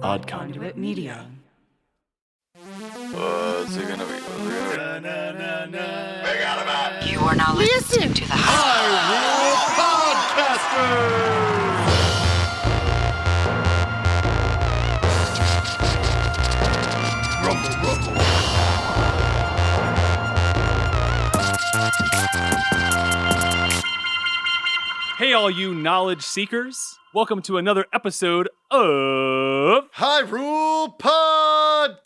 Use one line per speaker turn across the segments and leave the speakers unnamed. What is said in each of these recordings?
Odd Conduit Media.
What's it gonna be?
You are now listening to the
Hey, all you knowledge seekers. Welcome to another episode of
Hyrule Podcasters!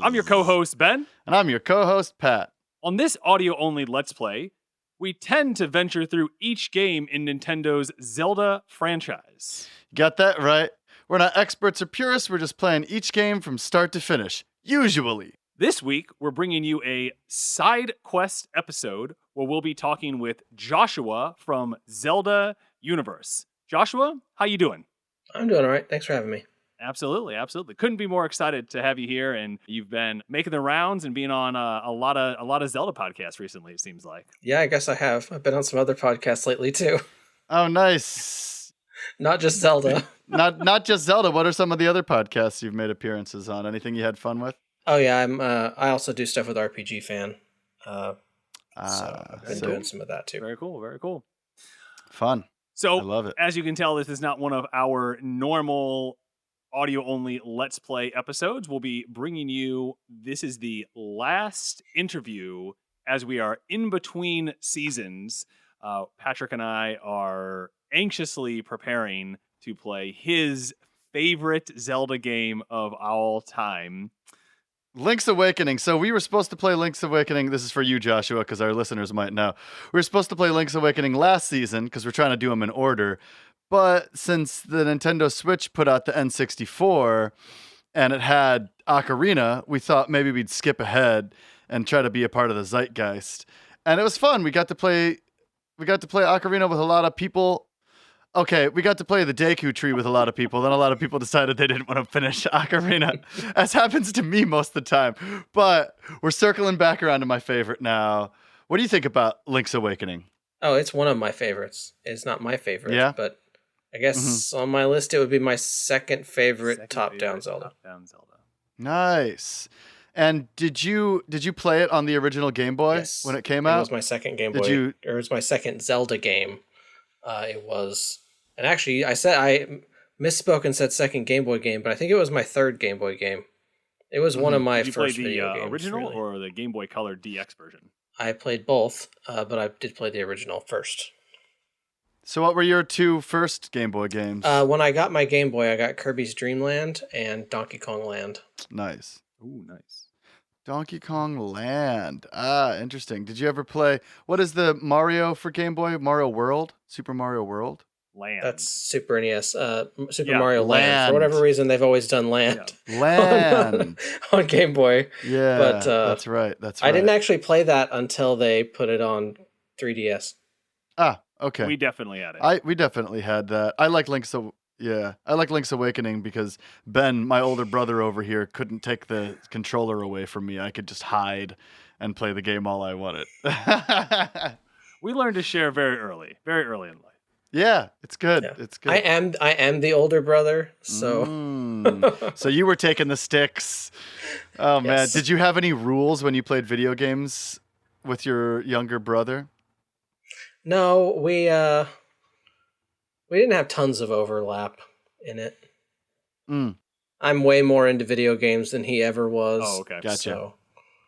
I'm your co-host, Ben.
And I'm your co-host, Pat.
On this audio-only Let's Play, we tend to venture through each game in Nintendo's Zelda franchise.
Got that right? We're not experts or purists, we're just playing each game from start to finish. Usually.
This week, we're bringing you a side quest episode where we'll be talking with Joshua from Zelda Universe. Joshua, how you doing?
I'm doing all right. Thanks for having me.
Absolutely. Couldn't be more excited to have you here, and you've been making the rounds and being on a lot of Zelda podcasts recently, it seems like.
Yeah, I guess I have. I've been on some other podcasts lately too.
Oh, nice.
Not just Zelda.
Not just Zelda. What are some of the other podcasts you've made appearances on? Anything you had fun with?
Oh yeah, I also do stuff with RPG Fan. So I've been doing some of that too.
Very cool.
Fun.
So,
I love it.
As you can tell, this is not one of our normal audio-only Let's Play episodes. We'll be bringing you, this is the last interview as we are in between seasons. Patrick and I are anxiously preparing to play his favorite Zelda game of all time.
Link's Awakening. So we were supposed to play Link's Awakening. This is for you, Joshua, because our listeners might know. We were supposed to play Link's Awakening last season because we're trying to do them in order. But since the Nintendo Switch put out the N64 and it had Ocarina, we thought maybe we'd skip ahead and try to be a part of the zeitgeist. And it was fun. We got to play Ocarina with a lot of people. Okay, we got to play the Deku Tree with a lot of people. Then a lot of people decided they didn't want to finish Ocarina, as happens to me most of the time. But we're circling back around to my favorite now. What do you think about Link's Awakening?
Oh, it's one of my favorites. It's not my favorite,
yeah?
But I guess on my list it would be my second favorite top-down Zelda.
Nice. And did you play it on the original Game Boy when it came out?
It was my second Game Boy. It was my second Zelda game. It was, and actually, I misspoke and said second Game Boy game, but I think it was my third Game Boy game. It was one of my first video games.
The original
really.
Or the Game Boy Color DX version?
I played both, but I did play the original first.
So what were your two first Game Boy games?
When I got my Game Boy, I got Kirby's Dream Land and Donkey Kong Land.
Nice.
Ooh, nice.
Donkey Kong Land. Interesting. Did you ever play, what is the Mario for Game Boy? Mario World? Super Mario World?
Land.
That's Super NES. Mario Land. For whatever reason, they've always done Land.
Yeah. Land.
on Game Boy.
Yeah,
but,
that's right.
I didn't actually play that until they put it on 3DS.
Ah, okay.
We definitely had it.
We definitely had that. I like Link's Awakening because Ben, my older brother over here, couldn't take the controller away from me. I could just hide and play the game all I wanted.
We learned to share very early in life.
Yeah, it's good.
Yeah.
It's good.
I am the older brother, so
So you were taking the sticks. Oh man,
Yes.
did you have any rules when you played video games with your younger brother?
No, we didn't have tons of overlap in it. I'm way more into video games than he ever was.
Oh, okay.
Gotcha.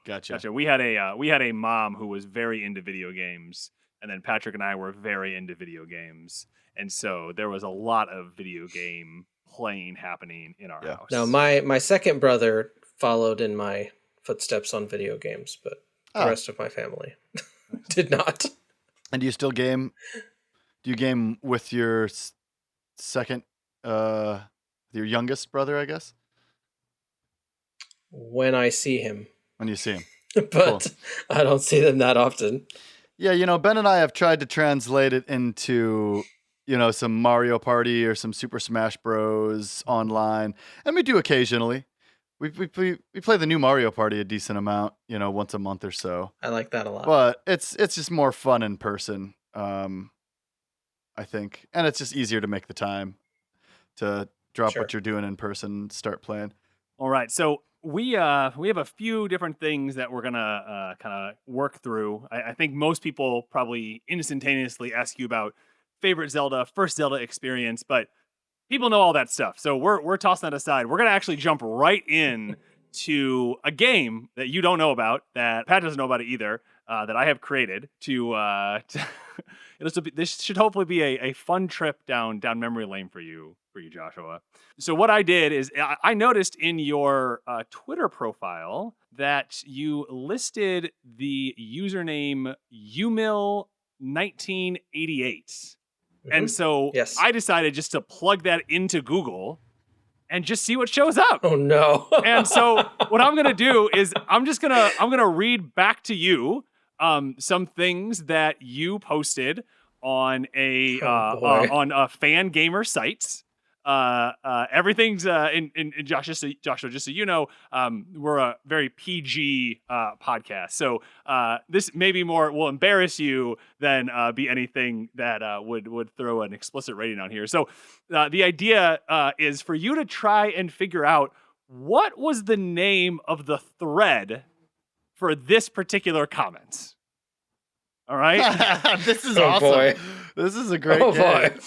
Gotcha. We had a mom who was very into video games, and then Patrick and I were very into video games, and so there was a lot of video game playing happening in our house.
No, my second brother followed in my footsteps on video games, but the rest of my family did not.
And do you still game? Do you game with your second, your youngest brother, I guess?
When I see him.
When you see him.
But cool. I don't see them that often.
Yeah, Ben and I have tried to translate it into, some Mario Party or some Super Smash Bros. Online. And we do occasionally. We play the new Mario Party a decent amount, once a month or so.
I like that a lot.
But it's just more fun in person, I think. And it's just easier to make the time. to drop
Sure.
what you're doing in person and start playing.
All right, so we have a few different things that we're gonna kind of work through. I think most people probably instantaneously ask you about favorite Zelda, first Zelda experience, but people know all that stuff. So we're tossing that aside. We're gonna actually jump right in to a game that you don't know about, that Pat doesn't know about it either, that I have created this should hopefully be a fun trip down memory lane for you, Joshua. So what I did is I noticed in your Twitter profile that you listed the username umil1988. And so
Yes.
I decided just to plug that into Google and just see what shows up.
Oh no.
And so what I'm gonna do is I'm gonna read back to you some things that you posted on on fan gamer sites. Everything's in Joshua, just so you know, we're a very PG podcast. So this maybe more will embarrass you than be anything that would throw an explicit rating on here. So the idea is for you to try and figure out what was the name of the thread for this particular comment. All right.
This is
Oh,
awesome.
boy.
This is a great
Oh,
game.
boy.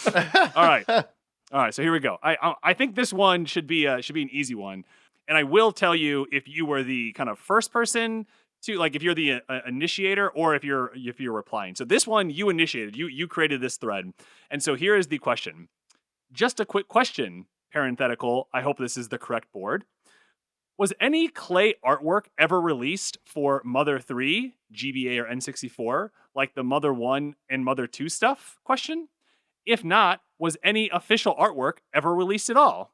All right, so here we go. I think this one should be an easy one, and I will tell you if you were the kind of first person to, like, if you're the initiator or if you're replying. So this one you initiated, you created this thread, and so here is the question. Just a quick question, parenthetical. I hope this is the correct board. Was any clay artwork ever released for Mother 3, GBA or N64, like the Mother 1 and Mother 2 stuff? Question. If not, was any official artwork ever released at all?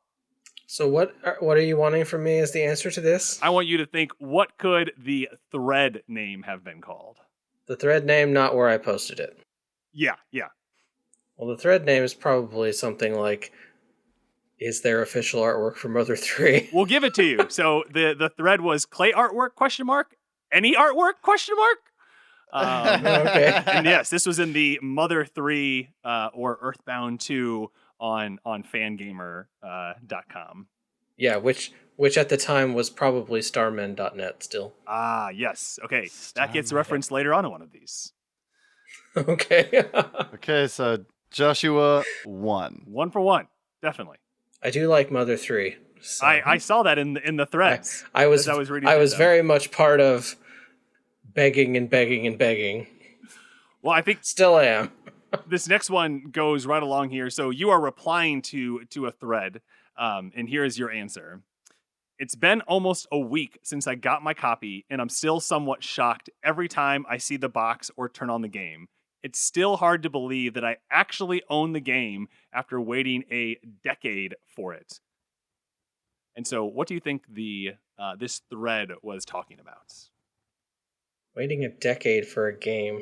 So what are you wanting from me as the answer to this?
I want you to think, what could the thread name have been called?
The thread name, not where I posted it.
Yeah.
Well, the thread name is probably something like, is there official artwork for Mother 3?
We'll give it to you. So the thread was clay artwork, ? Any artwork, ?
Okay.
And yes, this was in the Mother 3 or Earthbound 2 on fangamer.com.
Yeah, which at the time was probably starmen.net still.
Ah, yes. Okay, that gets referenced later on in one of these.
Okay.
Okay, so Joshua won.
1 for 1, definitely.
I do like Mother 3. So.
I saw that in the threads.
I was
reading.
I was very much part of begging and begging and begging.
Well, I think
Still am.
this next one goes right along here. So you are replying to a thread, and here is your answer. It's been almost a week since I got my copy, and I'm still somewhat shocked every time I see the box or turn on the game. It's still hard to believe that I actually own the game after waiting a decade for it. And so, what do you think this thread was talking about?
Waiting a decade for a game.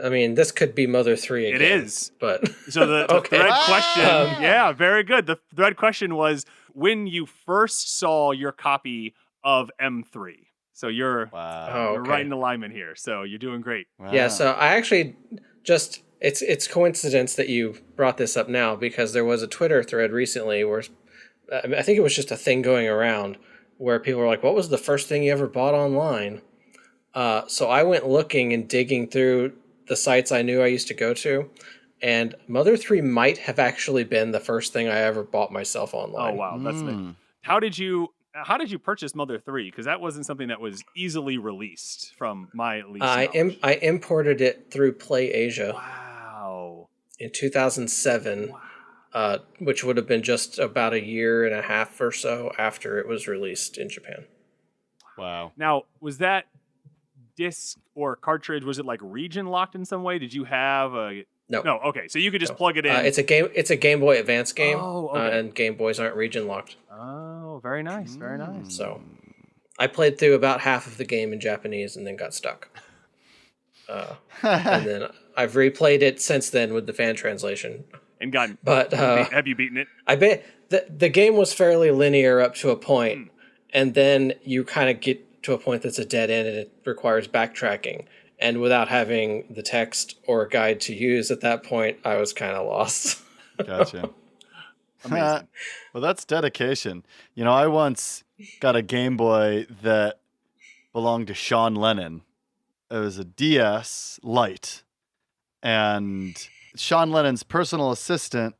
I mean, this could be Mother 3 again.
It is.
But
So the
Okay.
thread question, yeah, very good. The thread question was when you first saw your copy of M3. So you're
Wow.
you're right in alignment here. So you're doing great.
Wow.
yeah, so I actually just it's coincidence that you brought this up now, because there was a Twitter thread recently where I think it was just a thing going around where people were like, "What was the first thing you ever bought online?" So I went looking and digging through the sites I knew I used to go to, and Mother 3 might have actually been the first thing I ever bought myself online.
Oh wow, that's it. How did you purchase Mother 3? Because that wasn't something that was easily released from my least knowledge.
I imported it through Play Asia
Wow.
in 2007, which would have been just about a year and a half or so after it was released in Japan.
Wow.
Now, was that disc or cartridge, was it like region locked in some way? Did you have a
No.
No, okay. So you could just plug it in.
It's a Game Boy Advance game,
Oh, okay.
and Game Boys aren't region locked.
Oh, very nice. Very nice.
So I played through about half of the game in Japanese and then got stuck. And then I've replayed it since then with the fan translation.
And gotten
But
have you beaten it?
I bet the game was fairly linear up to a point, and then you kind of get to a point that's a dead end and it requires backtracking. And without having the text or a guide to use at that point, I was kind of lost.
Gotcha.
Amazing.
Well, that's dedication. You know, I once got a Game Boy that belonged to Sean Lennon. It was a DS Lite. And Sean Lennon's personal assistant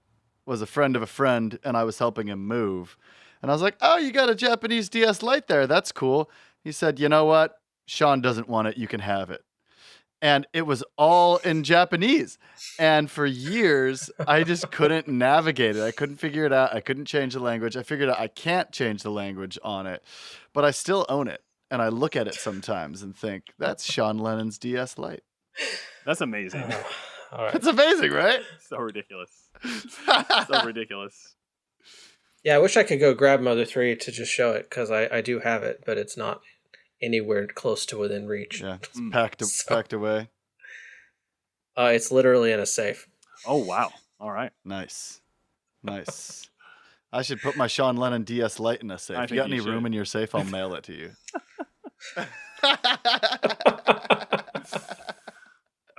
was a friend of a friend, and I was helping him move. And I was like, oh, you got a Japanese DS Lite there. That's cool. He said, you know what? Sean doesn't want it. You can have it. And it was all in Japanese. And for years, I just couldn't navigate it. I couldn't figure it out. I couldn't change the language. I figured out I can't change the language on it, but I still own it. And I look at it sometimes and think, that's Sean Lennon's DS Lite.
That's amazing.
All right.
It's amazing, right?
So ridiculous. So ridiculous.
Yeah, I wish I could go grab Mother 3 to just show it, because I do have it, but it's not anywhere close to within reach.
Yeah, it's packed away.
It's literally in a safe.
Oh, wow. All right.
Nice. I should put my Sean Lennon DS Lite in a safe. If you got any room in your safe, I'll mail it to you.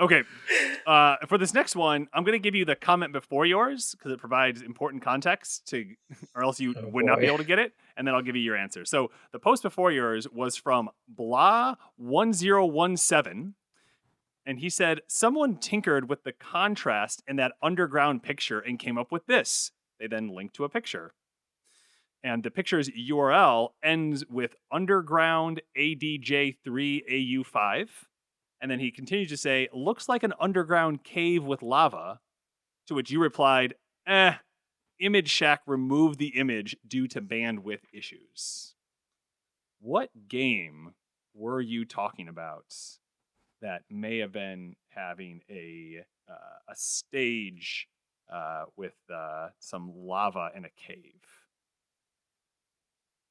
Okay. For this next one, I'm going to give you the comment before yours because it provides important context or else you would not be able to get it. And then I'll give you your answer. So the post before yours was from Blah1017. And he said, someone tinkered with the contrast in that underground picture and came up with this. They then linked to a picture. And the picture's URL ends with underground ADJ3AU5. And then he continues to say, looks like an underground cave with lava. To which you replied, Image Shack removed the image due to bandwidth issues. What game were you talking about that may have been having a stage with some lava in a cave?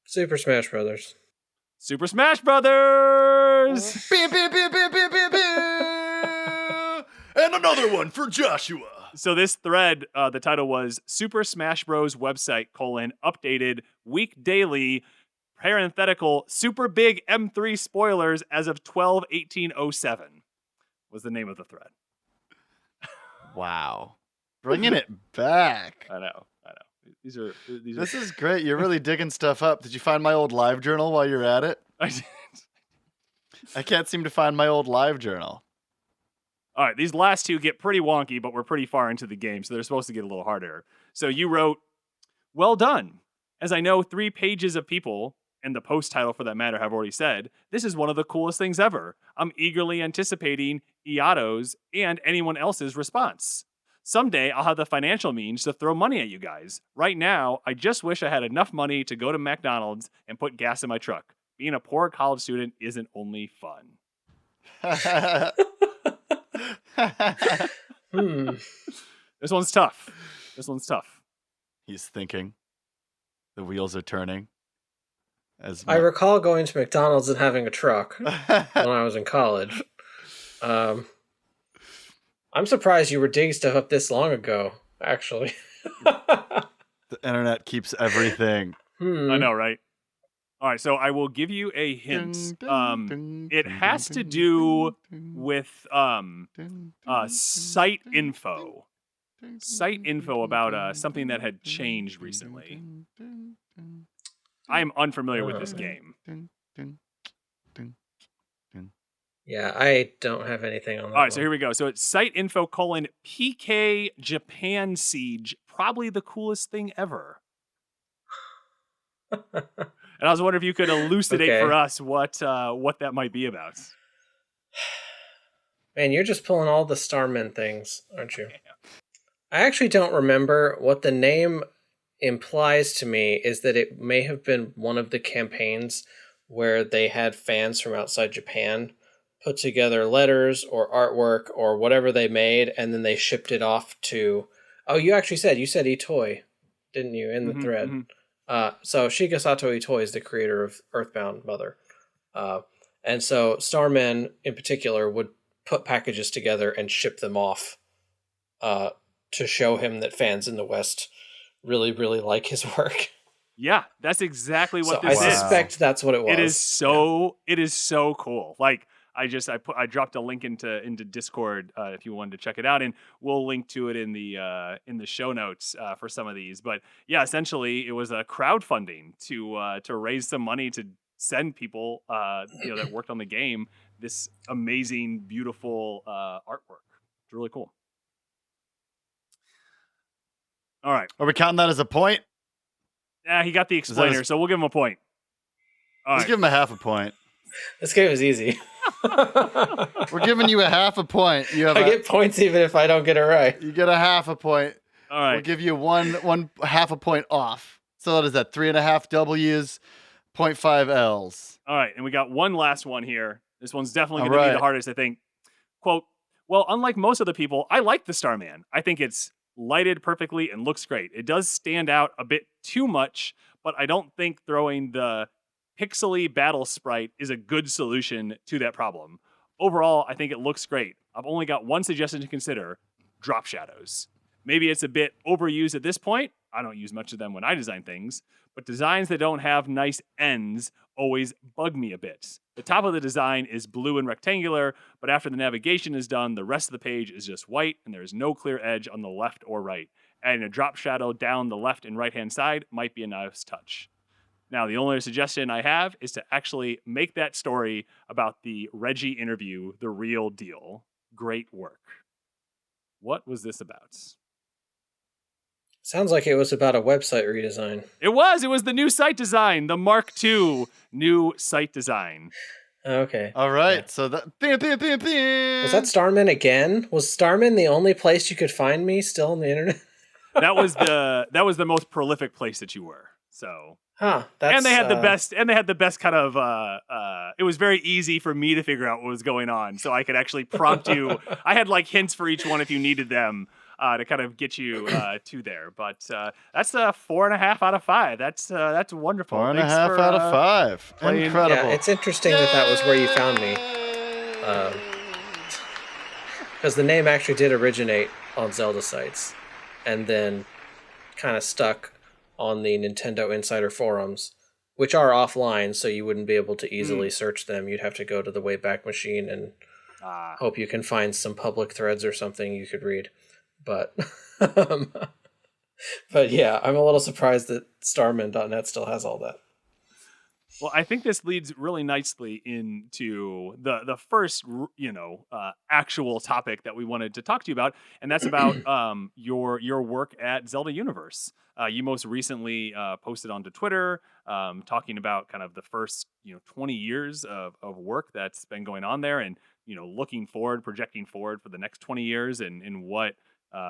Super Smash Brothers.
Super Smash Brothers!
And another one for Joshua.
So this thread, the title was Super Smash Bros. Website, updated week daily, parenthetical, super big M3 spoilers as of 12/18/07 was the name of the thread.
Wow. Bringing it back.
I know.
This is great. You're really digging stuff up. Did you find my old live journal while you're at it?
I did.
I can't seem to find my old live journal.
All right, these last two get pretty wonky, but we're pretty far into the game, so they're supposed to get a little harder. So you wrote, well done. As I know 3 pages of people, and the post title for that matter have already said, this is one of the coolest things ever. I'm eagerly anticipating Iato's and anyone else's response. Someday I'll have the financial means to throw money at you guys. Right now, I just wish I had enough money to go to McDonald's and put gas in my truck. Being a poor college student isn't only fun. This one's tough.
He's
thinking. The wheels are turning.
I recall going to McDonald's and having a truck when I was in college. I'm surprised you were digging stuff up this long ago, actually.
The internet keeps everything.
I know, right? All right, so I will give you a hint. It has to do with site info. Site info about something that had changed recently. I am unfamiliar with this game.
Yeah, I don't have anything on that.
All right, so here we go. So it's site info : PK Japan Siege, probably the coolest thing ever. And I was wondering if you could elucidate for us what that might be about.
Man, you're just pulling all the Starman things, aren't you? I actually don't remember. What the name implies to me is that it may have been one of the campaigns where they had fans from outside Japan put together letters or artwork or whatever they made, and then they shipped it off to... Oh, you said Itoi, didn't you, in the thread? Mm-hmm. So Shigesato Itoi is the creator of Earthbound Mother. And so Starman, in particular, would put packages together and ship them off to show him that fans in the West really, really like his work.
Yeah, that's exactly what this is.
I suspect that's what it was.
It is so cool. Like, I dropped a link into Discord if you wanted to check it out, and we'll link to it in the show notes for some of these. But yeah, essentially it was a crowdfunding to raise some money to send people that worked on the game this amazing, beautiful artwork. It's really cool. All right.
Are we counting that as a point?
Yeah, he got the explainer, so we'll give him a point. All
Let's
right.
give him a half a point.
This game is easy.
We're giving you a half a point.
I get points even if I don't get it right.
You get a half a point.
All right.
We'll give you one half a point off. So what is that? 3.5 W's, 0.5 L's.
All right, and we got one last one here. This one's definitely going to be the hardest, I think. Quote, well, unlike most other people, I like the Starman. I think it's lighted perfectly and looks great. It does stand out a bit too much, but I don't think throwing the pixely battle sprite is a good solution to that problem. Overall, I think it looks great. I've only got one suggestion to consider: drop shadows. Maybe it's a bit overused at this point. I don't use much of them when I design things, but designs that don't have nice ends always bug me a bit. The top of the design is blue and rectangular, but after the navigation is done, the rest of the page is just white and there is no clear edge on the left or right. Adding a drop shadow down the left and right-hand side might be a nice touch. Now, the only suggestion I have is to actually make that story about the Reggie interview the real deal. Great work. What was this about?
Sounds like it was about a website redesign.
It was the new site design, the Mark II new site design.
Okay.
All right.
Yeah.
So that
was that Starman again? Was Starman the only place you could find me still on the internet?
That was the most prolific place that you were. So
and
they had the best kind of it was very easy for me to figure out what was going on, so I could actually prompt you. I had like hints for each one if you needed them to kind of get you to there. But that's a 4.5 out of 5. That's wonderful.
4.5 out of 5.
playing.
Incredible.
Yeah, it's interesting that was where you found me. Because the name actually did originate on Zelda sites, and then kind of stuck on the Nintendo Insider forums, which are offline, so you wouldn't be able to easily search them. You'd have to go to the Wayback Machine and hope you can find some public threads or something you could read. But but yeah, I'm a little surprised that Starman.net still has all that.
Well, I think this leads really nicely into the first, actual topic that we wanted to talk to you about, and that's about your work at Zelda Universe. You most recently posted onto Twitter talking about kind of the first 20 years of work that's been going on there, and looking forward, projecting forward for the next 20 years, and what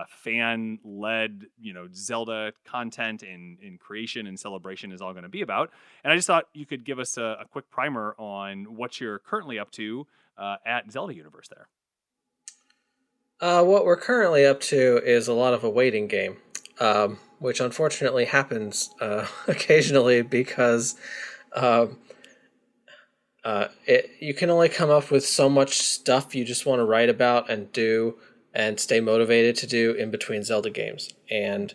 fan-led, Zelda content and creation and celebration is all going to be about. And I just thought you could give us a quick primer on what you're currently up to at Zelda Universe there.
What we're currently up to is a lot of a waiting game, which unfortunately happens occasionally because you can only come up with so much stuff you just want to write about and do and stay motivated to do in between Zelda games. And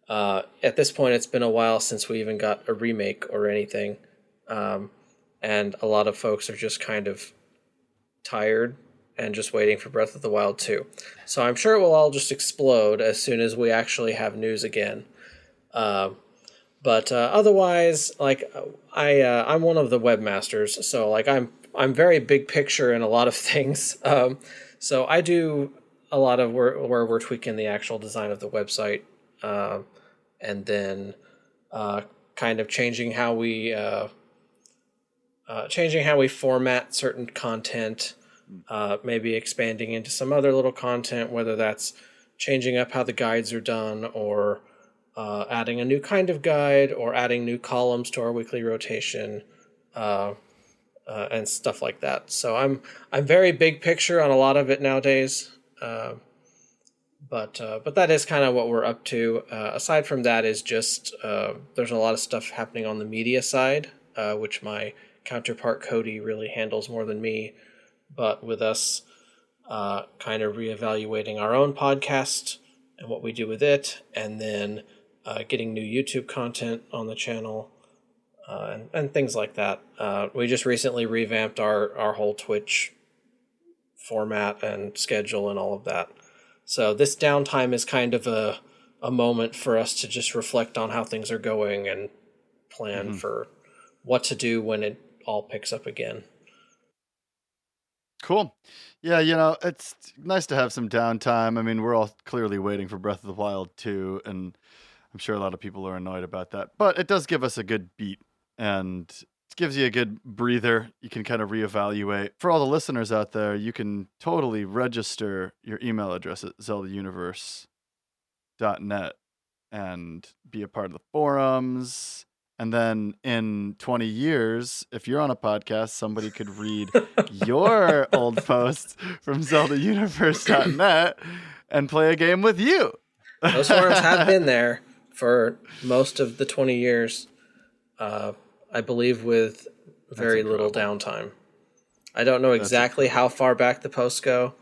at this point, it's been a while since we even got a remake or anything. And a lot of folks are just kind of tired and just waiting for Breath of the Wild 2. So I'm sure it will all just explode as soon as we actually have news again. But otherwise, like I'm one of the webmasters, so like I'm very big picture in a lot of things. So I do a lot of where we're tweaking the actual design of the website, and then kind of changing how we format certain content, maybe expanding into some other little content, whether that's changing up how the guides are done, or adding a new kind of guide, or adding new columns to our weekly rotation, and stuff like that. So I'm very big picture on a lot of it nowadays. But that is kind of what we're up to. Aside from that is just there's a lot of stuff happening on the media side, which my counterpart Cody really handles more than me. But with us kind of reevaluating our own podcast and what we do with it, and then getting new YouTube content on the channel, and things like that. We just recently revamped our whole Twitch format and schedule and all of that. So this downtime is kind of a moment for us to just reflect on how things are going and plan for what to do when it all picks up again.
Cool. Yeah, it's nice to have some downtime. I mean, we're all clearly waiting for Breath of the Wild 2, and I'm sure a lot of people are annoyed about that. But it does give us a good beat, and it gives you a good breather. You can kind of reevaluate. For all the listeners out there, you can totally register your email address at zeldauniverse.net and be a part of the forums. And then in 20 years, if you're on a podcast, somebody could read your old posts from ZeldaUniverse.net and play a game with you.
Those forums have been there for most of the 20 years, I believe, with very little downtime. I don't know exactly how far back the posts go.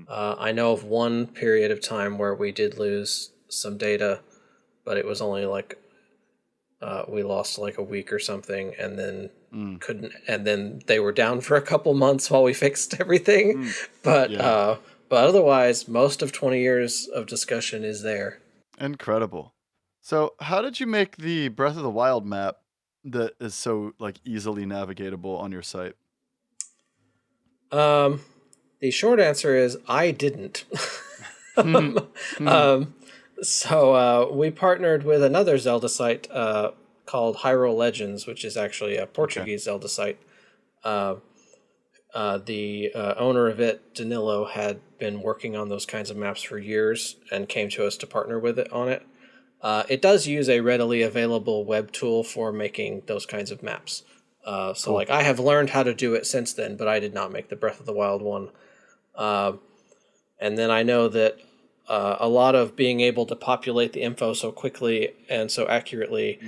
I know of one period of time where we did lose some data, but it was only like we lost like a week or something, and then couldn't, and then they were down for a couple months while we fixed everything. But otherwise, most of 20 years of discussion is there.
Incredible. So, how did you make the Breath of the Wild map that is so like easily navigatable on your site?
The short answer is I didn't. So we partnered with another Zelda site called Hyrule Legends, which is actually a Portuguese Zelda site. The owner of it, Danilo, had been working on those kinds of maps for years and came to us to partner with it on it. It does use a readily available web tool for making those kinds of maps. So like I have learned how to do it since then, but I did not make the Breath of the Wild one. And then I know that a lot of being able to populate the info so quickly and so accurately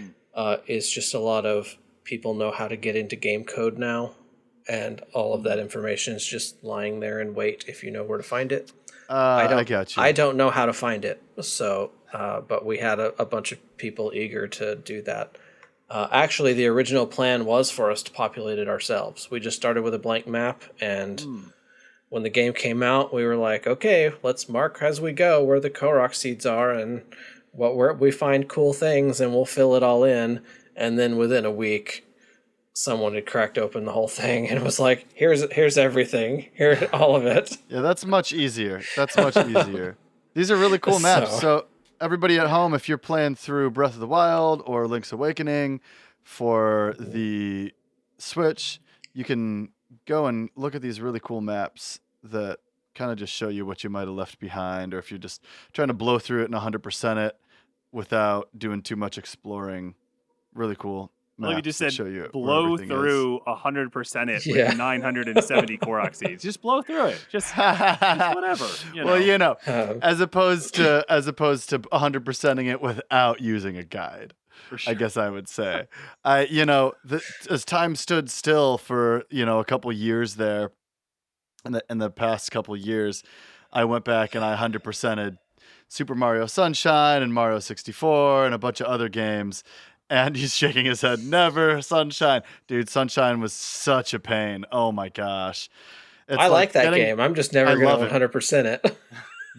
is just a lot of people know how to get into game code now, and all of that information is just lying there in wait if you know where to find it.
I got you.
I don't know how to find it, so but we had a bunch of people eager to do that. Actually, the original plan was for us to populate it ourselves. We just started with a blank map, and when the game came out, we were like, okay, let's mark as we go where the Korok seeds are and where we find cool things, and we'll fill it all in. And then within a week, someone had cracked open the whole thing and it was like, here's everything, here all of it.
Yeah, that's much easier. These are really cool maps. So everybody at home, if you're playing through Breath of the Wild or Link's Awakening for the Switch, you can go and look at these really cool maps that kind of just show you what you might have left behind, or if you're just trying to blow through it and 100% it without doing too much exploring. Really cool.
Well, you just said
show you
blow through 100% it with 970 Korok seeds. Just blow through it. Just whatever.
Well, as opposed to 100%ing it without using a guide. Sure. I guess I would say, as time stood still for a couple years there, in the past couple years, I went back and I 100%ed Super Mario Sunshine and Mario 64 and a bunch of other games. And he's shaking his head. Never Sunshine, dude. Sunshine was such a pain. Oh my gosh,
I like that game. I'm just never gonna 100% it.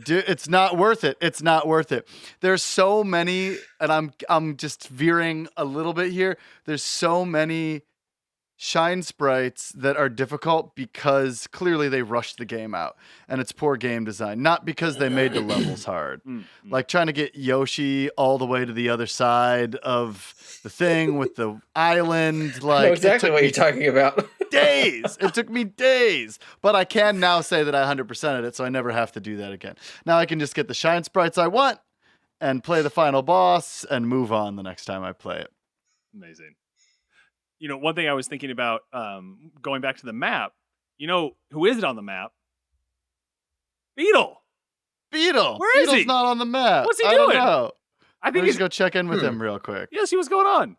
Dude, it's not worth it. It's not worth it. There's so many, and I'm just veering a little bit here. There's so many shine sprites that are difficult because clearly they rushed the game out, and it's poor game design, not because they made the levels hard. Like trying to get Yoshi all the way to the other side of the thing with the island. Like,
I know exactly what you're talking about.
Days. It took me days. But I can now say that I 100%ed it, so I never have to do that again. Now I can just get the shine sprites I want and play the final boss and move on the next time I play it.
Amazing. One thing I was thinking about, going back to the map, who is it on the map? Beetle. Where is he?
Beetle's not on the map.
What's he doing?
I don't know.
I think
he's go check in with him real quick.
Yeah, see what's going on.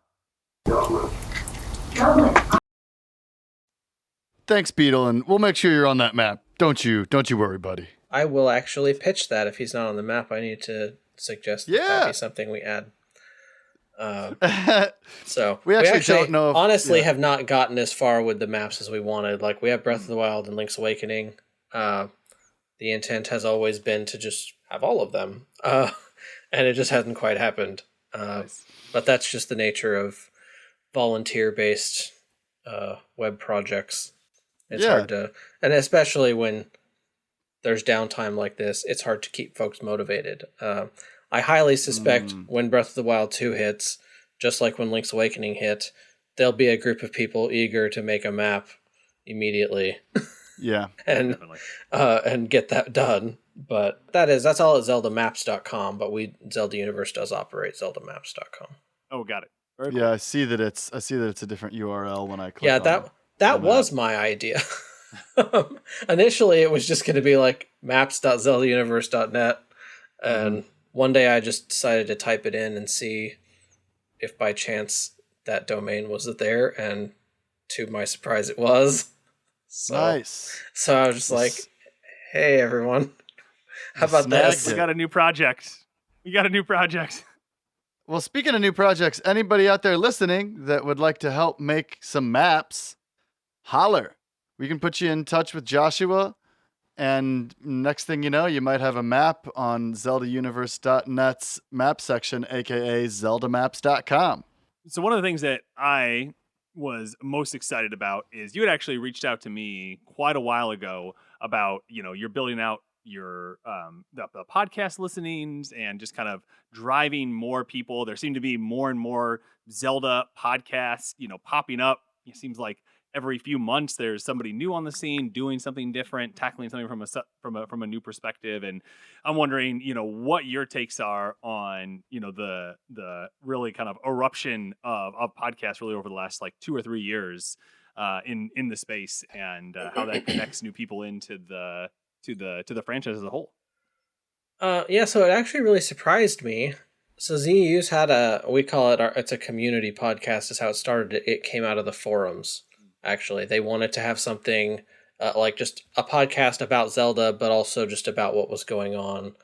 Thanks, Beetle, and we'll make sure you're on that map. Don't you worry, buddy.
I will actually pitch that if he's not on the map. I need to suggest that be something we add. So we actually don't know if, honestly have not gotten as far with the maps as we wanted. Like we have Breath of the Wild and Link's Awakening. The intent has always been to just have all of them, and it just hasn't quite happened.
Nice.
But that's just the nature of volunteer-based web projects. It's hard to, and especially when there's downtime like this, it's hard to keep folks motivated. I highly suspect when Breath of the Wild 2 hits, just like when Link's Awakening hit, there'll be a group of people eager to make a map immediately.
Yeah.
and get that done. But that's all at zeldamaps.com, but Zelda Universe does operate zeldamaps.com.
Oh, got it. Very cool.
Yeah, I see that it's a different URL when I click
Yeah,
on
that was my idea. Initially, it was just going to be like maps.zeldauniverse.net, and one day I just decided to type it in and see if by chance that domain was there, and to my surprise, it was. So,
nice.
So I was just like, "Hey, everyone, how about this?
We got a new project.
Well, speaking of new projects, anybody out there listening that would like to help make some maps, holler. We can put you in touch with Joshua, and next thing you know, you might have a map on ZeldaUniverse.net's map section, aka ZeldaMaps.com.
So one of the things that I was most excited about is you had actually reached out to me quite a while ago about, you're building out your the podcast listenings and just kind of driving more people. There seem to be more and more Zelda podcasts, popping up. It seems like every few months there's somebody new on the scene doing something different, tackling something from a new perspective. And I'm wondering, what your takes are on, the really kind of eruption of podcasts really over the last like 2 or 3 years in the space, and how that connects new people into the franchise as a whole.
Yeah, so it actually really surprised me. So ZU's had we call it, it's a community podcast is how it started. It came out of the forums, actually. They wanted to have something like just a podcast about Zelda, but also just about what was going on.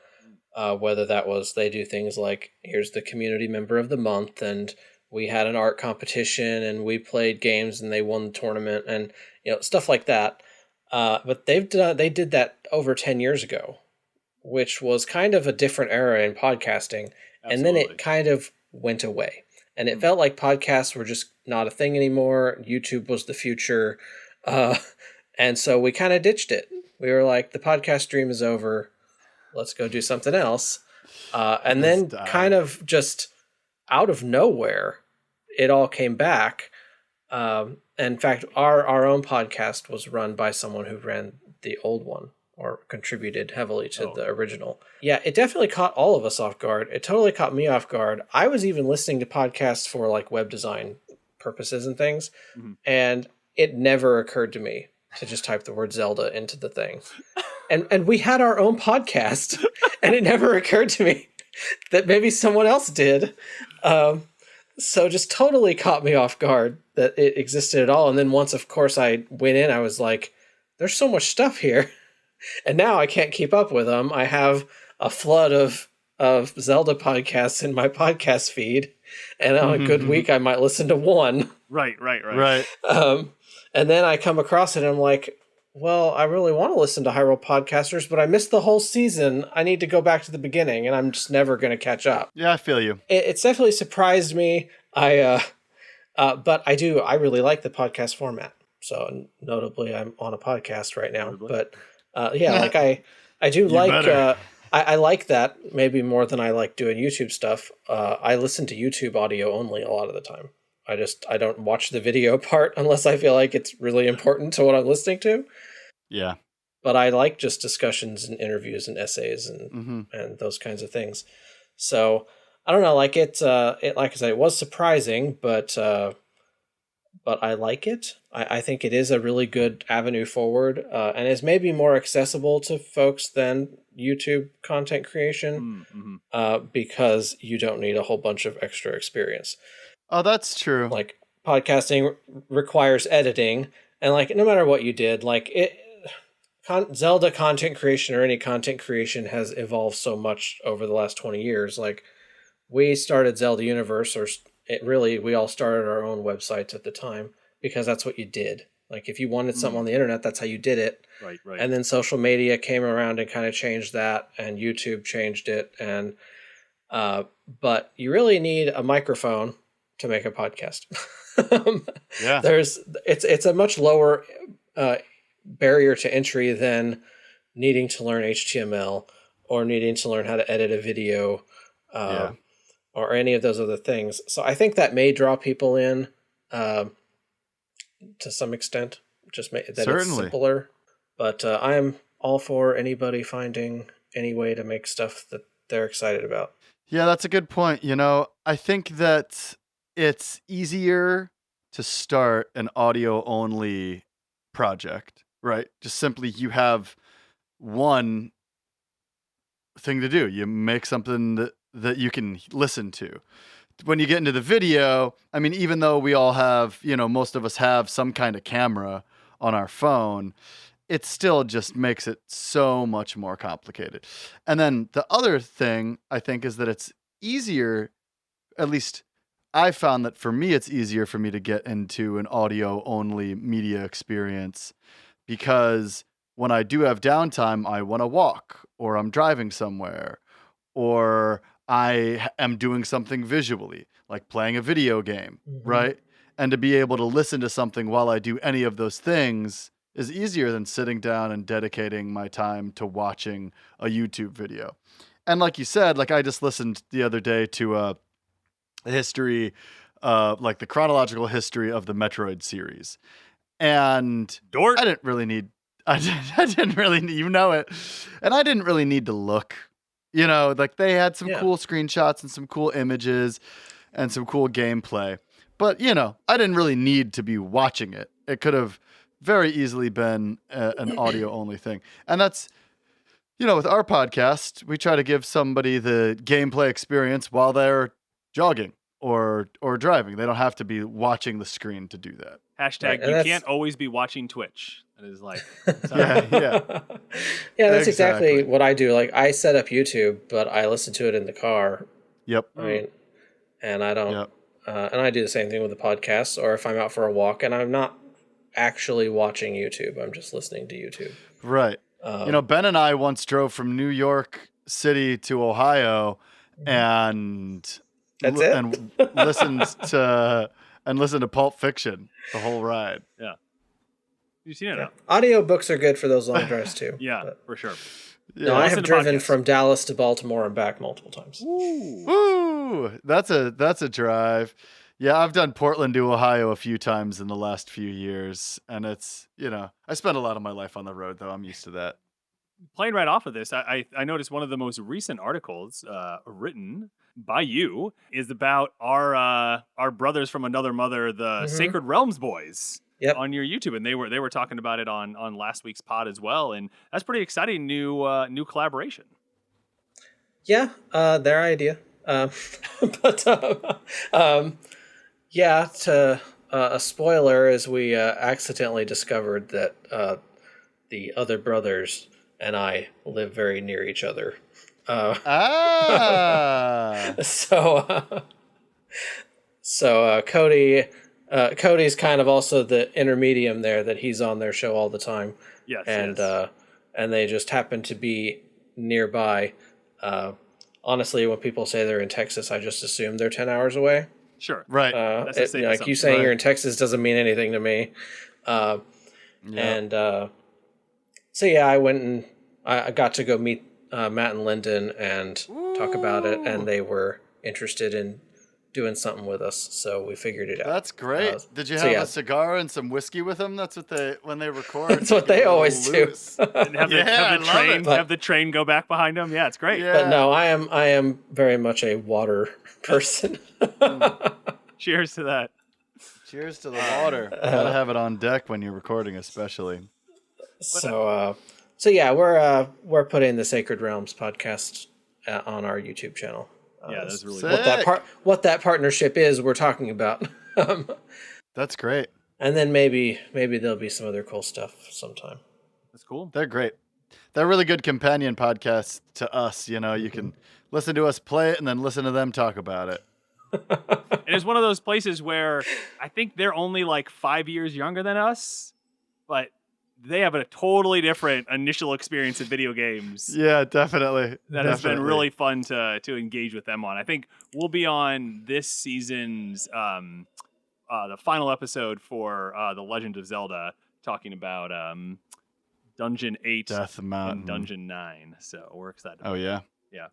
Whether that was, they do things like, here's the community member of the month, and we had an art competition, and we played games, and they won the tournament, and stuff like that. But they did that over 10 years ago, which was kind of a different era in podcasting. Absolutely. And then it kind of went away. And it felt like podcasts were just not a thing anymore. YouTube was the future. And so we kind of ditched it. We were like, the podcast dream is over. Let's go do something else. And then kind of just out of nowhere, it all came back. In fact, our own podcast was run by someone who ran the old one or contributed heavily to the original. Yeah, it definitely caught all of us off guard. It totally caught me off guard. I was even listening to podcasts for like web design purposes and things, and it never occurred to me to just type the word Zelda into the thing. And we had our own podcast, and it never occurred to me that maybe someone else did. So just totally caught me off guard that it existed at all. And then once, of course, I went in, I was like, there's so much stuff here. And now I can't keep up with them. I have a flood of Zelda podcasts in my podcast feed. And on a good week, I might listen to one.
Right.
And then I come across it and I'm like, well, I really want to listen to Hyrule Podcasters, but I missed the whole season. I need to go back to the beginning, and I'm just never going to catch up.
Yeah, I feel you.
It's definitely surprised me. But I really like the podcast format. So notably, I'm on a podcast right now. But like I do like I like that maybe more than I like doing YouTube stuff. I listen to YouTube audio only a lot of the time. I don't watch the video part unless I feel like it's really important to what I'm listening to.
Yeah.
But I like just discussions and interviews and essays and those kinds of things. So I don't know, like it like I said, it was surprising, but I like it. I think it is a really good avenue forward, and is maybe more accessible to folks than YouTube content creation, because you don't need a whole bunch of extra experience.
Oh, that's true.
Like podcasting requires editing, and like no matter what you did, like Zelda content creation or any content creation has evolved so much over the last 20 years. Like we started Zelda Universe, we all started our own websites at the time because that's what you did. Like if you wanted something on the internet, that's how you did it.
Right.
And then social media came around and kind of changed that, and YouTube changed it. And but you really need a microphone to make a podcast.
Yeah.
It's a much lower barrier to entry than needing to learn HTML or needing to learn how to edit a video or any of those other things. So I think that may draw people in to some extent, just make that it's simpler. But I am all for anybody finding any way to make stuff that they're excited about.
Yeah, that's a good point. You know, I think that it's easier to start an audio only project, right? Just simply you have one thing to do. You make something that you can listen to. When you get into the video, I mean, even though we all have, you know, most of us have some kind of camera on our phone, it still just makes it so much more complicated. And then the other thing I think is that it's easier, at least I found that for me, it's easier for me to get into an audio only media experience because when I do have downtime, I want to walk or I'm driving somewhere or I am doing something visually, like playing a video game, right? And to be able to listen to something while I do any of those things is easier than sitting down and dedicating my time to watching a YouTube video. And like you said, like I just listened the other day to a history, like the chronological history of the Metroid series. And I didn't really need, I didn't really need, you know it. And I didn't really need to look, you know, like they had some cool screenshots and some cool images and some cool gameplay. But, you know, I didn't really need to be watching it. It could have very easily been an audio only thing. And that's, you know, with our podcast, we try to give somebody the gameplay experience while they're jogging or driving. They don't have to be watching the screen to do that.
Hashtag, you can't always be watching Twitch. That is like,
yeah, that's exactly what I do. Like I set up YouTube, but I listen to it in the car.
Yep.
I mean, and I don't, and I do the same thing with the podcast, or if I'm out for a walk and I'm not actually watching YouTube, I'm just listening to YouTube.
Right. You know, Ben and I once drove from New York City to Ohio and listened to Pulp Fiction the whole ride.
Yeah. You've seen it now.
Audiobooks are good for those long drives too.
For sure.
Yeah.
No, I have driven from Dallas to Baltimore and back multiple times.
Woo! That's a drive. Yeah, I've done Portland to Ohio a few times in the last few years, and it's, you know, I spent a lot of my life on the road, though. I'm used to that.
Playing right off of this, I noticed one of the most recent articles written by you is about our brothers from another mother, the Sacred Realms boys.
Yep.
On your YouTube, and they were talking about it on last week's pod as well, and that's pretty exciting new collaboration.
Yeah, their idea, but yeah. To a spoiler is we accidentally discovered that the other brothers and I live very near each other. So Cody. Cody's kind of also the intermedium there, that he's on their show all the time.
Yes.
And they just happen to be nearby. Honestly, when people say they're in Texas, I just assume they're 10 hours away.
Sure.
Right.
Like you saying you're in Texas doesn't mean anything to me. And so yeah, I went and I got to go meet Matt and Lyndon and talk about it, and they were interested in doing something with us, so we figured it out.
That's great. Did you have a cigar and some whiskey with them? That's what when they record.
That's what they always do.
And have the train go back behind them. Yeah, it's great.
Yeah. But no, I am very much a water person.
Cheers to that.
Cheers to the water. Gotta have it on deck when you're recording, especially.
So yeah, we're putting the Sacred Realms podcast on our YouTube channel.
Yeah, that's really
cool.
What that partnership is we're talking about.
That's great.
And then maybe there'll be some other cool stuff sometime.
That's cool.
They're great. They're really good companion podcasts to us. You know, you can listen to us play it and then listen to them talk about it.
It is one of those places where I think they're only like 5 years younger than us. but they have a totally different initial experience of video games.
Yeah, definitely.
That has been really fun to engage with them on. I think we'll be on this season's the final episode for The Legend of Zelda, talking about Dungeon 8
Death Mountain
and Dungeon 9. So we're excited.
Oh yeah.
Yeah.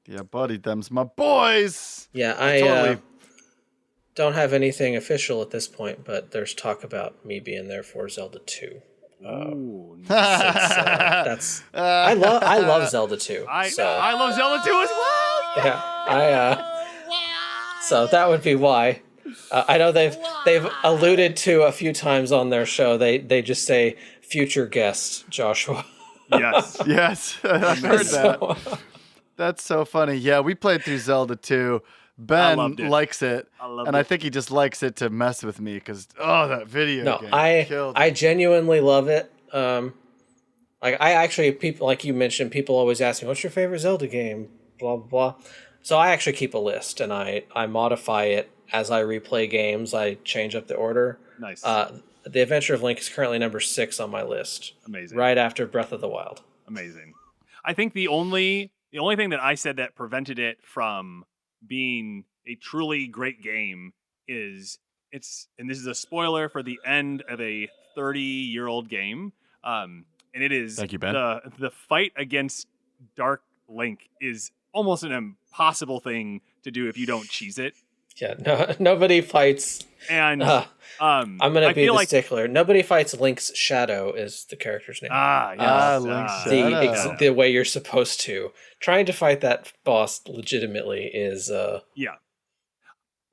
Yeah, buddy, them's my boys.
Yeah, I
totally.
Don't have anything official at this point, but there's talk about me being there for Zelda 2.
Ooh,
That's I love Zelda 2.
I love Zelda 2 as well.
Yeah, so that would be why. I know they've alluded to a few times on their show. They just say future guest Joshua.
Yes.
I've heard that. That's so funny. Yeah, we played through Zelda 2. Ben likes it, I think he just likes it to mess with me because that video game killed
I genuinely love it. I actually, people like you mentioned, people always ask me, "What's your favorite Zelda game?" Blah blah. So I actually keep a list and I modify it as I replay games. I change up the order.
Nice.
The Adventure of Link is currently number 6 on my list.
Amazing.
Right after Breath of the Wild.
Amazing. I think the only thing that I said that prevented it from being a truly great game is and this is a spoiler for the end of a 30-year-old game, and it is
Thank you, Ben.
the fight against Dark Link is almost an impossible thing to do if you don't cheese it.
Yeah, nobody fights.
And
I'm gonna be the stickler. Nobody fights Link's Shadow is the character's name.
Link's Shadow.
The way you're supposed to. Trying to fight that boss legitimately is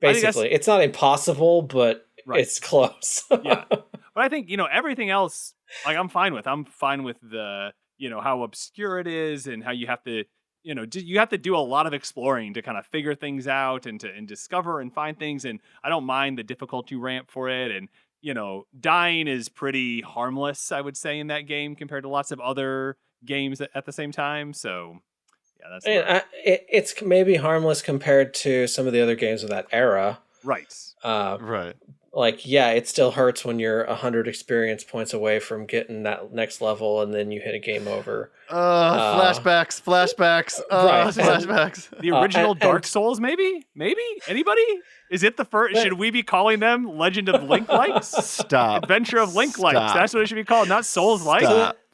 basically it's not impossible, but it's close.
Yeah, but I think everything else, like I'm fine with the how obscure it is and how you have to. You have to do a lot of exploring to kind of figure things out and discover and find things. And I don't mind the difficulty ramp for it. And, dying is pretty harmless, I would say, in that game compared to lots of other games at the same time. So, yeah, that's
it's maybe harmless compared to some of the other games of that era.
Right.
Right.
Like, yeah, it still hurts when you're 100 experience points away from getting that next level and then you hit a game over.
Flashbacks.
Right.
Flashbacks.
The original Dark Souls, maybe? Anybody? Is it the first? Should we be calling them Legend of Link likes?
Stop.
Adventure of Link likes. That's what it should be called, not Souls likes.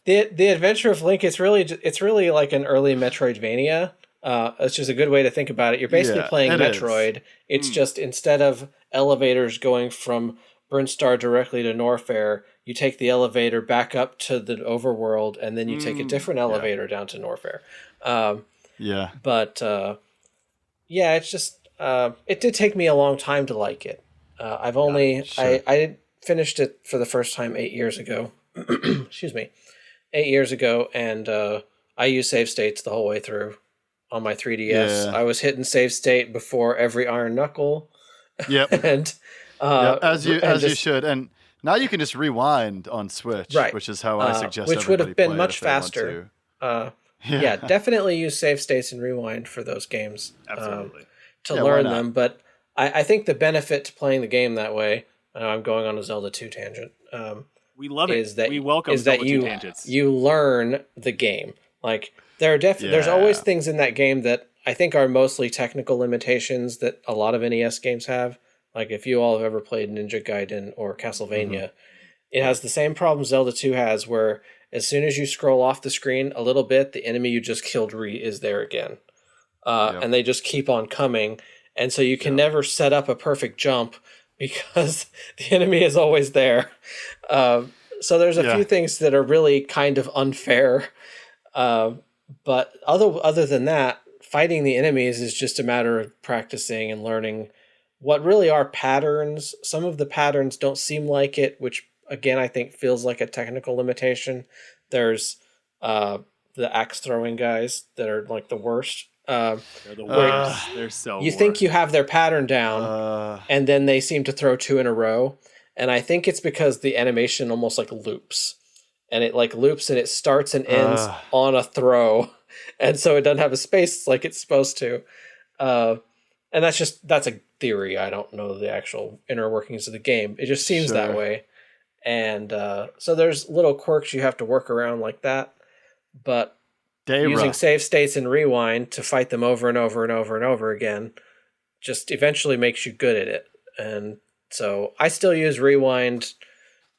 The Adventure of Link, it's really like an early Metroidvania. It's just a good way to think about it. You're basically playing Metroid. It's just instead of elevators going from Brinstar directly to Norfair, you take the elevator back up to the overworld, and then you take a different elevator down to Norfair. But it's just it did take me a long time to like it. I finished it for the first time 8 years ago. Excuse me, 8 years ago, and I used save states the whole way through. On my 3DS, I was hitting save state before every Iron Knuckle.
Yep.
And
as you should. And now you can just rewind on Switch, which is how I suggest.
Which would have been much faster. Definitely use save states and rewind for those games.
Absolutely.
To learn them, but I think the benefit to playing the game that way. I'm going on a Zelda 2 tangent.
We love it.
Is that
we welcome Zelda 2 tangents.
You learn the game. Like there's always things in that game that I think are mostly technical limitations that a lot of NES games have. Like if you all have ever played Ninja Gaiden or Castlevania, it has the same problem Zelda 2 has, where as soon as you scroll off the screen a little bit, the enemy you just killed is there again. And they just keep on coming. And so you can never set up a perfect jump because the enemy is always there. So there's a few things that are really kind of unfair. But other than that, fighting the enemies is just a matter of practicing and learning what really are patterns. Some of the patterns don't seem like it, which again I think feels like a technical limitation. There's the axe throwing guys that are like the worst.
They're the worst. They're so
you think you have their pattern down, and then they seem to throw 2 in a row. And I think it's because the animation almost like loops. And it like loops and it starts and ends on a throw. And so it doesn't have a space like it's supposed to. And that's a theory. I don't know the actual inner workings of the game. It just seems that way. And so there's little quirks you have to work around like that. But using save states and rewind to fight them over and over and over and over again just eventually makes you good at it. And so I still use rewind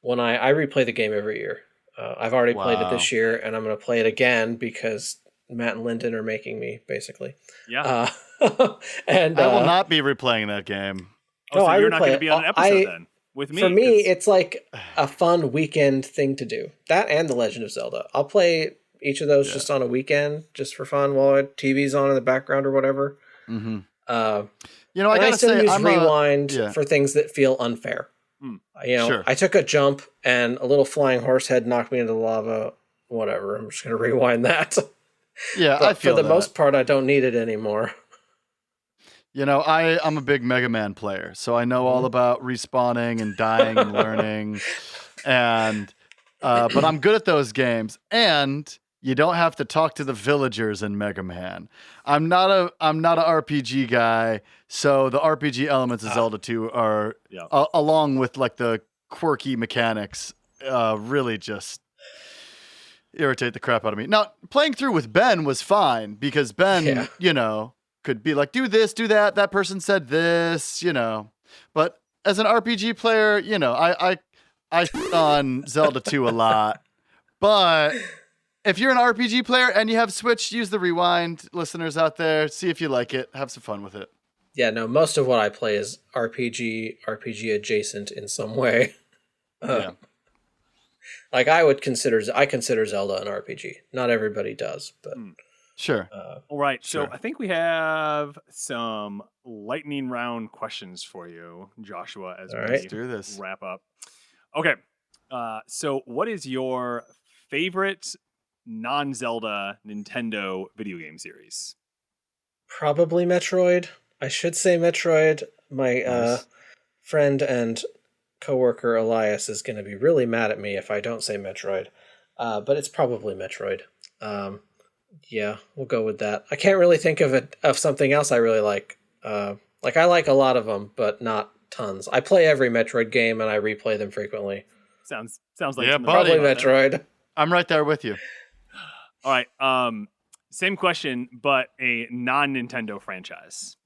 when I replay the game every year. I've already played it this year, and I'm going to play it again because Matt and Lyndon are making me, basically.
Yeah.
And
I will not be replaying that game.
So you're not going to be on an episode then with me?
For me, it's like a fun weekend thing to do. That and The Legend of Zelda. I'll play each of those just on a weekend, just for fun, while TV's on in the background or whatever.
Mm-hmm.
I gotta say, use rewind for things that feel unfair. I took a jump and a little flying horse head knocked me into the lava. Whatever. I'm just gonna rewind that.
Yeah,
but
I feel
for the most part, I don't need it anymore.
I'm a big Mega Man player, so I know all about respawning and dying and learning, and but I'm good at those games, and you don't have to talk to the villagers in Mega Man. I'm not a RPG guy, so the RPG elements of Zelda 2 are along with like the quirky mechanics really just irritate the crap out of me. Now, playing through with Ben was fine because Ben, could be like, do this, do that. That person said this, But as an RPG player, I on Zelda 2 a lot. But if you're an RPG player and you have Switch, use the rewind. Listeners out there, see if you like it. Have some fun with it.
Yeah, no, most of what I play is RPG adjacent in some way. Like I consider Zelda an RPG. Not everybody does, but
sure.
All right, so I think we have some lightning round questions for you, Joshua, as
Let's do this.
Wrap up. Okay, so what is your favorite non-Zelda Nintendo video game series?
Probably Metroid. I should say Metroid. My friend and coworker Elias is going to be really mad at me if I don't say Metroid. But it's probably Metroid. Yeah, we'll go with that. I can't really think of something else I really like. I like a lot of them, but not tons. I play every Metroid game and I replay them frequently.
Sounds like
probably Metroid.
I'm right there with you.
All right. Same question, but a non-Nintendo franchise.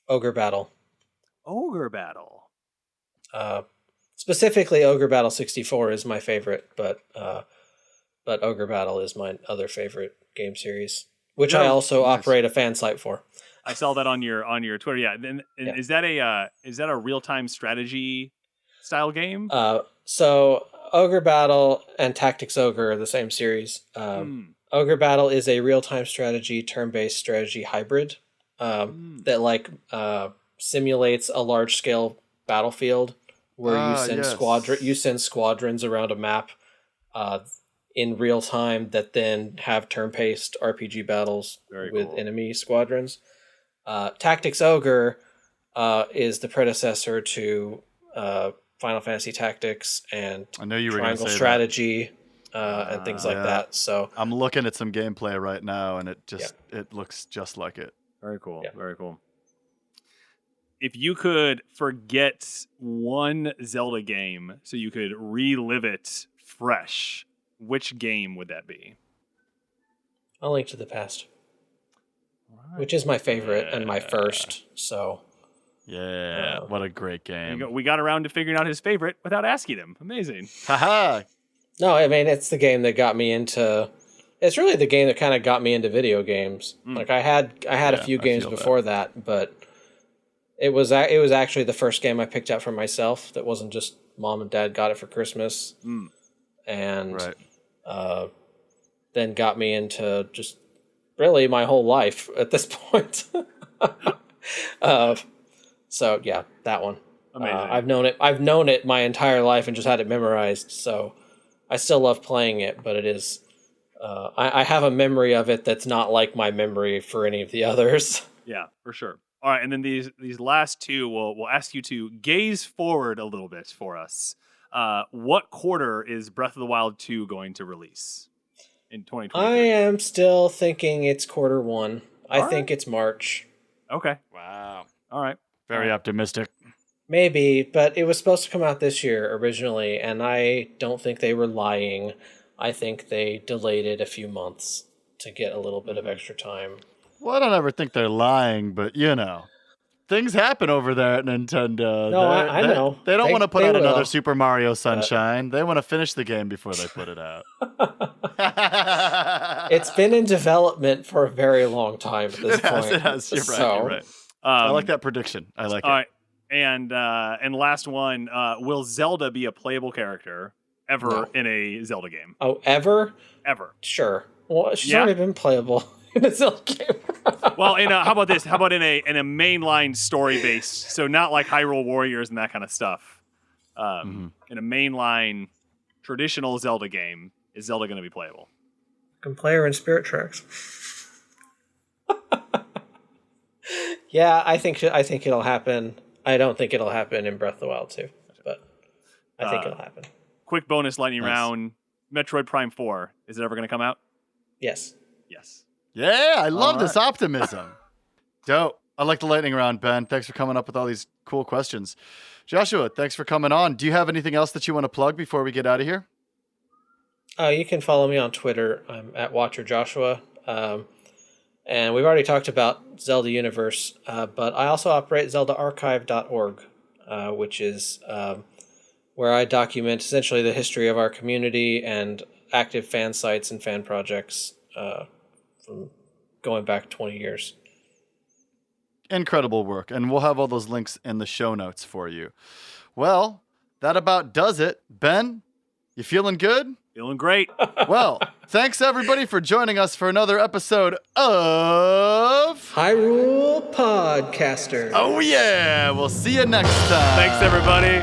Ogre Battle.
Ogre Battle.
Specifically, Ogre Battle 64 is my favorite, but Ogre Battle is my other favorite game series, which I also operate a fan site for.
I saw that on your Twitter. Yeah. Is that a real-time strategy style game?
So Ogre Battle and Tactics Ogre are the same series. Ogre Battle is a real-time strategy, turn-based strategy hybrid that simulates a large-scale battlefield where you send squadrons around a map in real time that then have turn-based RPG battles with enemy squadrons. Tactics Ogre is the predecessor to Final Fantasy Tactics and Triangle Strategy and things like that. So
I'm looking at some gameplay right now, and it looks just like it.
Very cool. Yeah. Very cool. If you could forget one Zelda game so you could relive it fresh, which game would that be?
A Link to the Past. Which is my favorite and my first, so...
Yeah, what a great game.
We got around to figuring out his favorite without asking him. Amazing.
Haha!
No, I mean, it's the game that got me into... It's really the game that kind of got me into video games. Like, I had a few games before that, but it was actually the first game I picked up for myself that wasn't just mom and dad got it for Christmas. And then got me into just really my whole life at this point. So yeah, that one.
Amazing.
I've known it my entire life and just had it memorized. So I still love playing it, but it is. I have a memory of it that's not like my memory for any of the others.
Yeah, for sure. All right, and then these last two, we'll ask you to gaze forward a little bit for us. What quarter is Breath of the Wild 2 going to release in 2023?
I am still thinking it's quarter one. I think it's March.
Okay.
Wow.
All right.
Very optimistic.
Maybe, but it was supposed to come out this year originally, and I don't think they were lying. I think they delayed it a few months to get a little bit of extra time.
Well, I don't ever think they're lying, but things happen over there at Nintendo.
No, I know.
They don't want to put
they
out another
will.
Super Mario Sunshine. They want to finish the game before they put it out.
It's been in development for a very long time at this point.
It has. You're right.
So,
You're right. I like that prediction. I like it.
All right. And last one, will Zelda be a playable character ever in a Zelda game?
Oh, ever?
Ever.
Sure. Well, she's already been playable in a Zelda game.
Well, how about this? How about in a mainline story base? So not like Hyrule Warriors and that kind of stuff. In a mainline traditional Zelda game, is Zelda going to be playable?
Can play her in Spirit Tracks. Yeah, I think it'll happen. I don't think it'll happen in Breath of the Wild 2, but I think it'll happen.
Quick bonus lightning round. Metroid Prime 4. Is it ever going to come out?
Yes.
Yes.
Yeah, I love this optimism. Dope. I like the lightning round, Ben. Thanks for coming up with all these cool questions. Joshua, thanks for coming on. Do you have anything else that you want to plug before we get out of here?
You can follow me on Twitter. I'm at WatcherJoshua. And we've already talked about Zelda Universe, but I also operate ZeldaArchive.org, which is where I document essentially the history of our community and active fan sites and fan projects from going back 20 years.
Incredible work. And we'll have all those links in the show notes for you. Well, that about does it. Ben, you feeling good?
Feeling great.
Well, thanks everybody for joining us for another episode of
Hyrule Podcaster.
Oh yeah, we'll see you next time.
Thanks, everybody.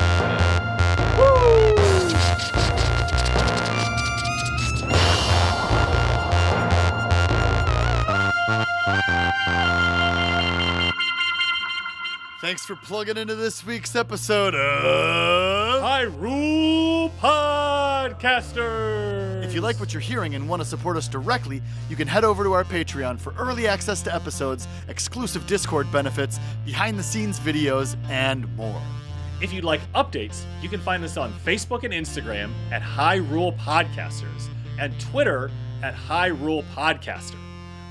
Thanks for plugging into this week's episode of
Hyrule Podcaster.
If you like what you're hearing and want to support us directly, you can head over to our Patreon for early access to episodes, exclusive Discord benefits, behind-the-scenes videos, and more.
If you'd like updates, you can find us on Facebook and Instagram at Hyrule Podcasters and Twitter at Hyrule Podcaster.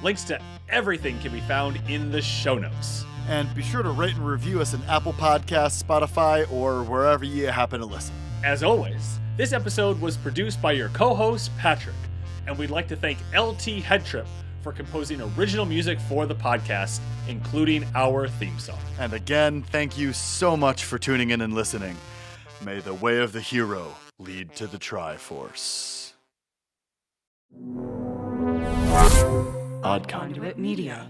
Links to everything can be found in the show notes.
And be sure to rate and review us in Apple Podcasts, Spotify, or wherever you happen to listen.
As always, this episode was produced by your co-host, Patrick, and we'd like to thank LT Headtrip for composing original music for the podcast, including our theme song.
And again, thank you so much for tuning in and listening. May the way of the hero lead to the Triforce. Odd
Conduit Media.